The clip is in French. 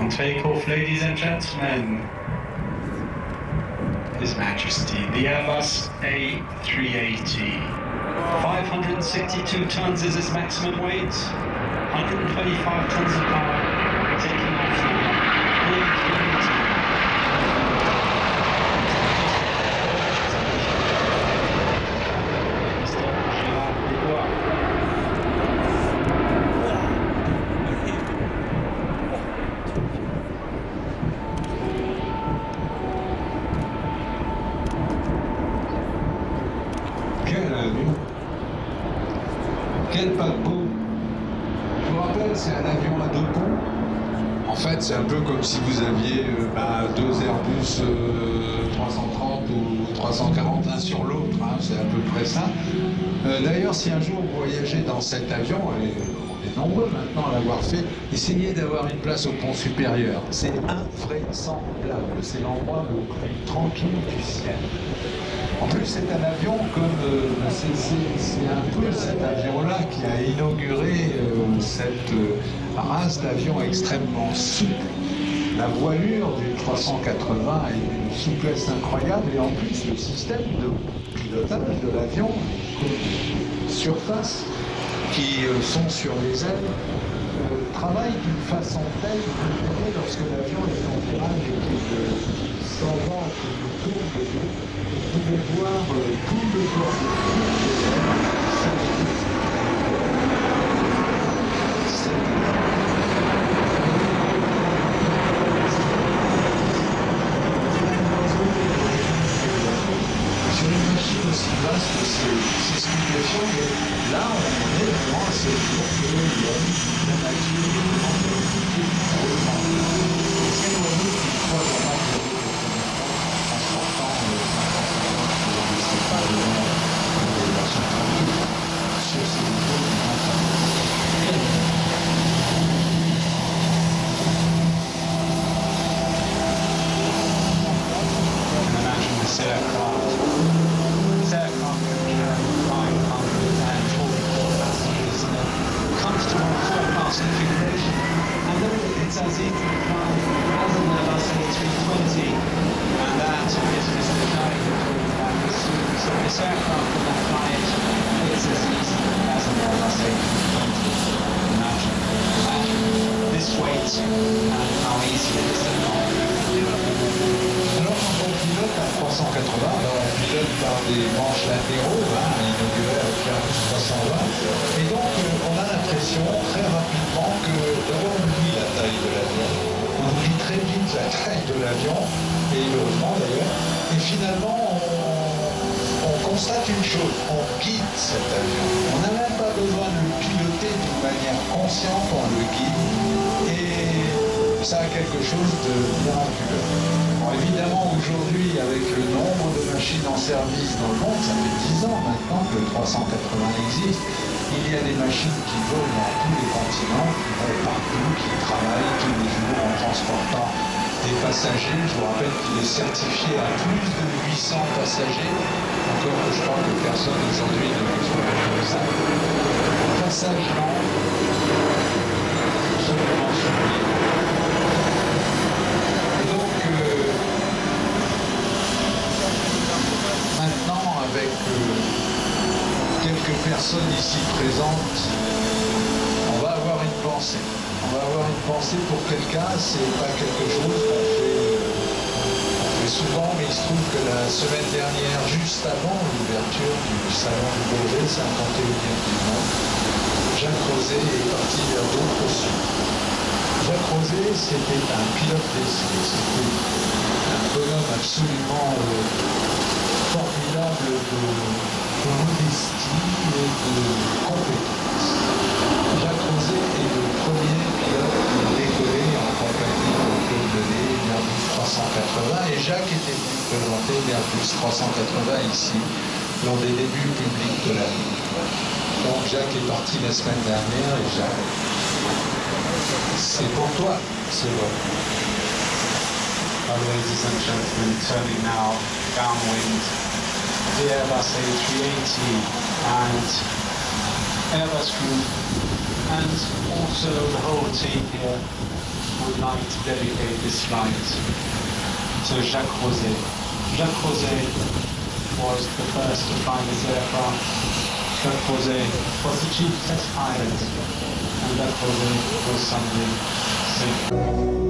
On takeoff, ladies and gentlemen, His Majesty, the Airbus A380. 562 tons is its maximum weight, 125 tons of power, taking off now. A380. Quel paquebot! Je vous rappelle, c'est un avion à deux ponts. En fait, c'est un peu comme si vous aviez deux Airbus 330 ou 340 l'un sur l'autre, hein, c'est à peu près ça. D'ailleurs, si un jour vous voyagez dans cet avion, et on est nombreux maintenant à l'avoir fait, essayez d'avoir une place au pont supérieur. C'est invraisemblable, c'est l'endroit le plus tranquille du ciel. En plus, c'est un avion c'est un peu cet avion-là qui a inauguré cette race d'avions extrêmement souple. La voilure du 380 est d'une souplesse incroyable et en plus, le système de pilotage de l'avion, surface, qui sont sur les ailes, travaille d'une façon telle que lorsque l'avion est en virage et qu'il s'en va, qu'il tourne de dos, vous pouvez voir tout le corps sur une machine aussi vaste, c'est stupéfiant, mais là on est vraiment assez fort que l'homme, la nature, c'est éloigné d'une fois vraiment en sortant pas de version tranquille sur ces niveaux Imagine this aircraft. This aircraft can carry 544 passengers in a comfortable four-class configuration. And look, it's as easy to fly as an Airbus A320. And that is Mr. Shai who talked about this soon. So this aircraft will not fly it. It's as easy as an Airbus A320. Imagine this weight and how easy it is to fly. Alors quand on pilote à 380, alors on pilote par des manches latéraux, inaugurés avec l'Airbus 320, et donc on a l'impression très rapidement que d'abord on oublie la taille de l'avion, on oublie très vite la taille de l'avion, et heureusement d'ailleurs, et finalement on constate une chose, on guide cet avion. On n'a même pas besoin de le piloter d'une manière consciente, on le guide, et ça a quelque chose de miraculeux. Bon, évidemment, aujourd'hui, avec le nombre de machines en service dans le monde, ça fait 10 ans maintenant que le 380 existe, il y a des machines qui volent dans tous les continents, qui vont partout, qui travaillent tous les jours en transportant des passagers. Je vous rappelle qu'il est certifié à plus de 800 passagers. Encore que je crois que personne aujourd'hui ne peut faire comme ça. Passage lent, absolument sublime. Maintenant, avec quelques personnes ici présentes, on va avoir une pensée. On va avoir une pensée pour quelqu'un, c'est pas quelque chose qu'on fait souvent, mais il se trouve que la semaine dernière, juste avant l'ouverture du salon du Bourget, 51e du monde, Jacques Rosé est parti vers d'autres cieux. Jacques Rosé, c'était un pilote d'essai, c'était un bonhomme absolument formidable de modestie et de compétence. Jacques Rosé est le premier pilote qui a décollé en compagnie de Claude Delay, l'Airbus 380, et Jacques était venu présenter l'Airbus 380 ici, lors des débuts publics de la ligne. Donc Jacques est parti la semaine dernière, et Jacques, c'est pour toi, c'est bon. Ladies and gentlemen, turning now downwind, the Airbus A380 and Airbus Group, and also the whole team here would like to dedicate this flight to Jacques Rosay. Jacques Rosay was the first to fly this aircraft. Jacques Rosay was the chief test pilot, and Jacques Rosay was suddenly sick.